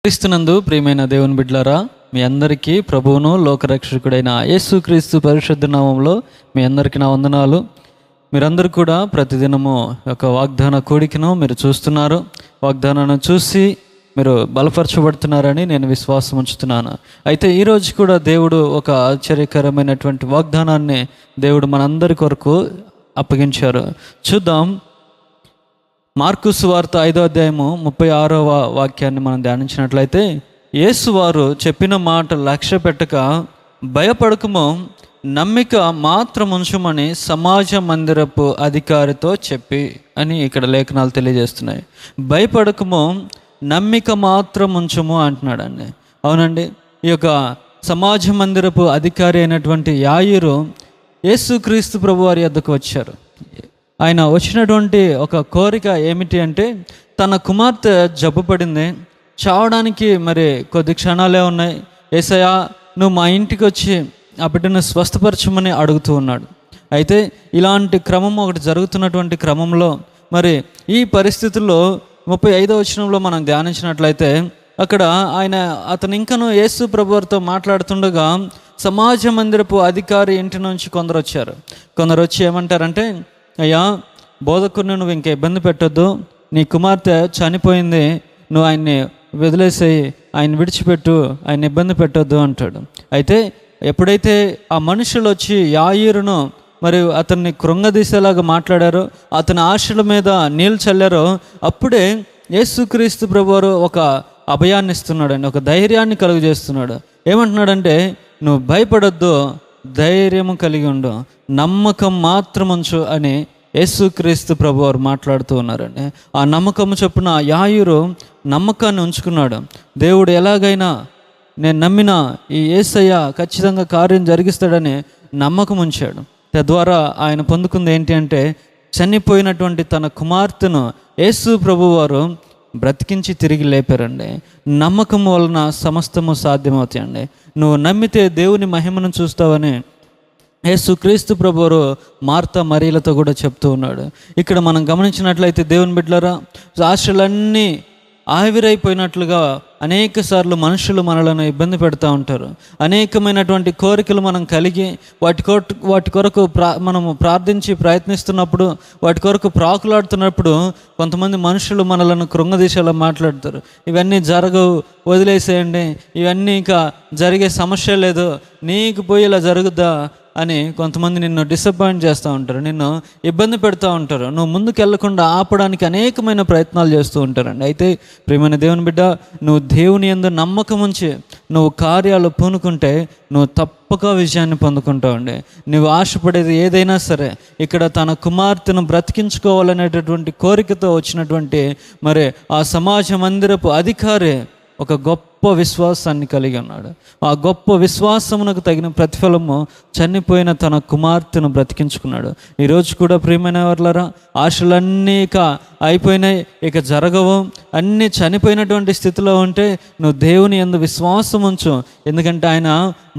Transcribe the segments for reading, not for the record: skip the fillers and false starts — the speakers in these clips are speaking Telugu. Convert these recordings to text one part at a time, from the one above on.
క్రీస్తునందు ప్రియమైన దేవుని బిడ్డలారా, మీ అందరికీ ప్రభువును లోకరక్షకుడైన యేసుక్రీస్తు పరిశుద్ధ నామంలో మీ అందరికీ నా వందనాలు. మీరందరూ కూడా ప్రతిదినము ఒక వాగ్దాన కోడికను మీరు చూస్తున్నారు. వాగ్దానాన్ని చూసి మీరు బలపరచబడుతున్నారని నేను విశ్వాసం ఉంచుతున్నాను. అయితే ఈరోజు కూడా దేవుడు ఒక ఆశ్చర్యకరమైనటువంటి వాగ్దానాన్ని దేవుడు మనందరి కొరకు అప్పగించారు. చూద్దాం. మార్కు సువార్త 5వ అధ్యాయము 36వ వాక్యాన్ని మనం ధ్యానించినట్లయితే, యేసువారు చెప్పిన మాట లక్ష్య పెట్టక భయపడకము, నమ్మిక మాత్రం ఉంచుమని సమాజ మందిరపు అధికారితో చెప్పి అని ఇక్కడ లేఖనాలు తెలియజేస్తున్నాయి. భయపడకము, నమ్మిక మాత్రం ఉంచుము అంటున్నాడండి. అవునండి, ఈ యొక్క సమాజ మందిరపు అధికారి అయినటువంటి యాయిరు యేసుక్రీస్తు ప్రభు వారి వద్దకు వచ్చారు. ఆయన వచ్చినటువంటి ఒక కోరిక ఏమిటి అంటే, తన కుమార్తె జబ్బు పడింది, చావడానికి మరి కొద్ది క్షణాలే ఉన్నాయి. యేసయ్యా, నువ్వు మా ఇంటికి వచ్చి ఆ బిడ్డను స్వస్థపరచమని అడుగుతూ ఉన్నాడు. అయితే ఇలాంటి క్రమం ఒకటి జరుగుతున్నటువంటి క్రమంలో మరి ఈ పరిస్థితుల్లో 35వ వచనంలో మనం ధ్యానించినట్లయితే, అక్కడ అతను ఇంకనూ యేసు ప్రభువారితో మాట్లాడుతుండగా సమాజ మందిరపు అధికారి ఇంటి నుంచి కొందరు వచ్చి ఏమంటారంటే, అయ్యా, బోధకుడిని నువ్వు ఇంకా ఇబ్బంది పెట్టొద్దు, నీ కుమార్తె చనిపోయింది, నువ్వు ఆయన్ని వదిలేసేయి, ఆయన విడిచిపెట్టు, ఆయన ఇబ్బంది పెట్టొద్దు అంటాడు. అయితే ఎప్పుడైతే ఆ మనుషులు వచ్చి యాయిరును మరి అతన్ని కృంగదీసేలాగా మాట్లాడారో, అతని ఆశల మీద నీళ్ళు చల్లారో, అప్పుడే యేసుక్రీస్తు ప్రభువారు ఒక అభయాన్ని ఇస్తున్నాడండి, ఒక ధైర్యాన్ని కలుగజేస్తున్నాడు. ఏమంటున్నాడంటే, నువ్వు భయపడొద్దు, ధైర్యము కలిగి ఉండు, నమ్మకం మాత్రం ఉంచు అని యేసుక్రీస్తు ప్రభువారు మాట్లాడుతూ ఉన్నారండి. ఆ నమ్మకము చొప్పున యాయిరు నమ్మకాన్ని ఉంచుకున్నాడు. దేవుడు ఎలాగైనా నేను నమ్మిన ఈ యేసయ్య ఖచ్చితంగా కార్యం జరిగిస్తాడని నమ్మకం ఉంచాడు. తద్వారా ఆయన పొందుకుంది ఏంటి అంటే, చనిపోయినటువంటి తన కుమార్తెను యేసు ప్రభువారు బ్రతికించి తిరిగి లేపారండి. నమ్మకం వలన సమస్తము సాధ్యమవుతాయండి. నువ్వు నమ్మితే దేవుని మహిమను చూస్తావని యేసుక్రీస్తు ప్రభువారు మార్తా మరియలతో కూడా చెప్తూ ఉన్నాడు. ఇక్కడ మనం గమనించినట్లయితే దేవుని బిడ్డలారా, ఆశలన్నీ ఆవిరైపోయినట్లుగా అనేక సార్లు మనుషులు మనలను ఇబ్బంది పెడతా ఉంటారు. అనేకమైనటువంటి కోరికలు మనం కలిగి వాటి కొరకు మనము ప్రార్థించి ప్రయత్నిస్తున్నప్పుడు, వాటి కొరకు ప్రాకులాడుతున్నప్పుడు కొంతమంది మనుషులు మనలను కృంగదీసేలా మాట్లాడతారు. ఇవన్నీ జరగవు, వదిలేసేయండి, ఇవన్నీ ఇంకా జరిగే సమస్య లేదు, నీకు పోయి ఇలా జరుగుద్దా అని కొంతమంది నిన్ను డిసప్పాయింట్ చేస్తూ ఉంటారు, నిన్ను ఇబ్బంది పెడతా ఉంటారు. నువ్వు ముందుకు వెళ్లకుండా ఆపడానికి అనేకమైన ప్రయత్నాలు చేస్తూ ఉంటారండి. అయితే ప్రియమైన దేవుని బిడ్డ, నువ్వు దేవుని యందు నమ్మకం ఉంచి నువ్వు కార్యాలు పూనుకుంటే నువ్వు తప్పక విజయాన్ని పొందుకుంటావండి. నువ్వు ఆశపడేది ఏదైనా సరే, ఇక్కడ తన కుమార్తెను బ్రతికించుకోవాలనేటటువంటి కోరికతో వచ్చినటువంటి మరి ఆ సమాజ మందిరపు అధికారి ఒక గొప్ప విశ్వాసాన్ని కలిగి ఉన్నాడు. ఆ గొప్ప విశ్వాసమునకు తగిన ప్రతిఫలము చనిపోయిన తన కుమార్తెను బ్రతికించుకున్నాడు. ఈరోజు కూడా ప్రియమైన వారులారా, ఆశలన్నీ ఇక అయిపోయినాయి, ఇక జరగవు, అన్నీ చనిపోయినటువంటి స్థితిలో ఉంటే నువ్వు దేవుని యందు విశ్వాసం ఉంచు. ఎందుకంటే ఆయన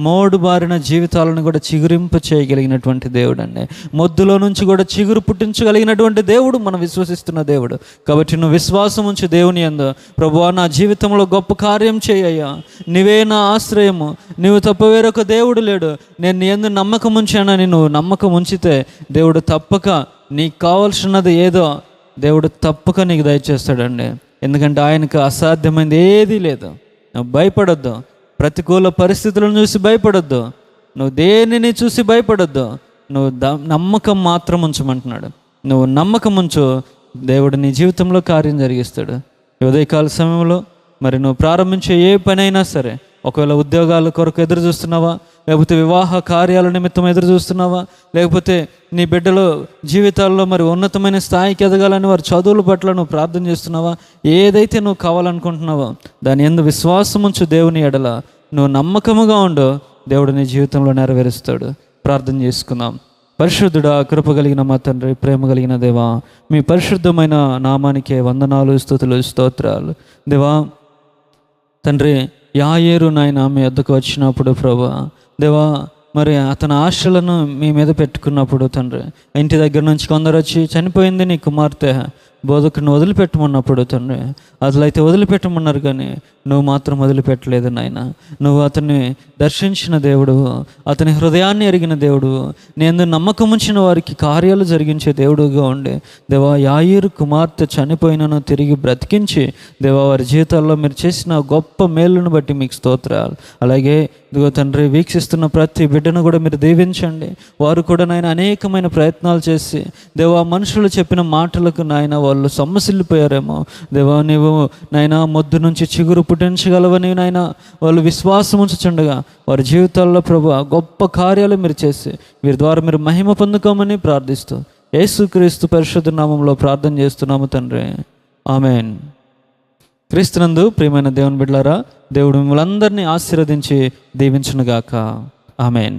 మోడు బారిన జీవితాలను కూడా చిగురింప చేయగలిగినటువంటి దేవుడు అండి. మొద్దులో నుంచి కూడా చిగురు పుట్టించగలిగినటువంటి దేవుడు మనం విశ్వసిస్తున్న దేవుడు. కాబట్టి నువ్వు విశ్వాసం ఉంచి దేవుని యందు, ప్రభువా, నా జీవితంలో గొప్ప కార్యం చేయ్యా, నీవే నా ఆశ్రయము, నీవు తప్ప వేరొక దేవుడు లేడు, నేను నీ యందు నమ్మకం ఉంచానని నువ్వు నమ్మకం ఉంచితే దేవుడు తప్పక నీకు కావాల్సినది ఏదో దేవుడు తప్పక నీకు దయచేస్తాడండి. ఎందుకంటే ఆయనకు అసాధ్యమైనది ఏదీ లేదు. నువ్వు భయపడొద్దు, ప్రతికూల పరిస్థితులను చూసి భయపడొద్దు, నువ్వు దేనిని చూసి భయపడొద్దు, నువ్వు నమ్మకం మాత్రం ఉంచమంటున్నాడు. నువ్వు నమ్మకం ఉంచు, దేవుడు నీ జీవితంలో కార్యం జరిగిస్తాడు. ఉదయకాల సమయంలో మరి నువ్వు ప్రారంభించే ఏ పనైనా సరే, ఒకవేళ ఉద్యోగాల కొరకు ఎదురు చూస్తున్నావా, లేకపోతే వివాహ కార్యాల నిమిత్తం ఎదురు చూస్తున్నావా, లేకపోతే నీ బిడ్డల జీవితాల్లో మరి ఉన్నతమైన స్థాయికి ఎదగాలని వారి చదువుల పట్ల నువ్వు ప్రార్థన చేస్తున్నావా, ఏదైతే నువ్వు కావాలనుకుంటున్నావో దాని యందు విశ్వాసం ఉంచు. దేవుని ఎడల నువ్వు నమ్మకముగా ఉండు, దేవుడు నీ జీవితంలో నెరవేరుస్తాడు. ప్రార్థన చేసుకుందాం. పరిశుద్ధుడా, కృప కలిగిన మా తండ్రి, ప్రేమ కలిగిన దేవా, మీ పరిశుద్ధమైన నామానికే వందనాలు, స్తుతులు, స్తోత్రాలు. దేవా తండ్రి, యాయేరు నాయన మీ వద్దకు వచ్చినప్పుడు ప్రభువా, దేవా మరి అతని ఆశలను మీ మీద పెట్టుకున్నప్పుడు తండ్రి, ఇంటి దగ్గర నుంచి కొందరు వచ్చి చనిపోయింది నీ కుమార్తె, బోధకుడిని వదిలిపెట్టమన్నప్పుడు తండ్రి, అసలైతే వదిలిపెట్టమన్నారు కానీ నువ్వు మాత్రం వదిలిపెట్టలేదు నాయన. నువ్వు అతన్ని దర్శించిన దేవుడు, అతని హృదయాన్ని ఎరిగిన దేవుడు, నేను నమ్మకం ఉంచిన వారికి కార్యాలు జరిగించే దేవుడుగా ఉండే దేవా, యాయీరు కుమార్తె చనిపోయినను తిరిగి బ్రతికించి దేవా వారి జీవితాల్లో మీరు చేసిన గొప్ప మేలును బట్టి మీకు స్తోత్రాలు. అలాగే ఇదిగో తండ్రి, వీక్షిస్తున్న ప్రతి బిడ్డను కూడా మీరు దీవించండి. వారు కూడా నాయన అనేకమైన ప్రయత్నాలు చేసి దేవా మనుషులు చెప్పిన మాటలకు నాయన వాళ్ళు సొమ్మసిల్లిపోయారేమో దేవా, నీవు నాయన మొద్దు నుంచి చిగురు పుట్టించగలవని నాయన వాళ్ళు విశ్వాసం ఉంచుచుండగా వారి జీవితాల్లో ప్రభు గొప్ప కార్యాలు మీరు చేసి వీరి ద్వారా మీరు మహిమ పొందుకోమని ప్రార్థిస్తూ యేసుక్రీస్తు పరిశుద్ధ నామంలో ప్రార్థన చేస్తున్నాము తండ్రి, ఆమెన్. క్రీస్తునందు ప్రియమైన దేవుని బిడ్డలారా, దేవుడు మిమ్మల్ని అందరినీ ఆశీర్వదించి దీవించునుగాక. ఆమెన్.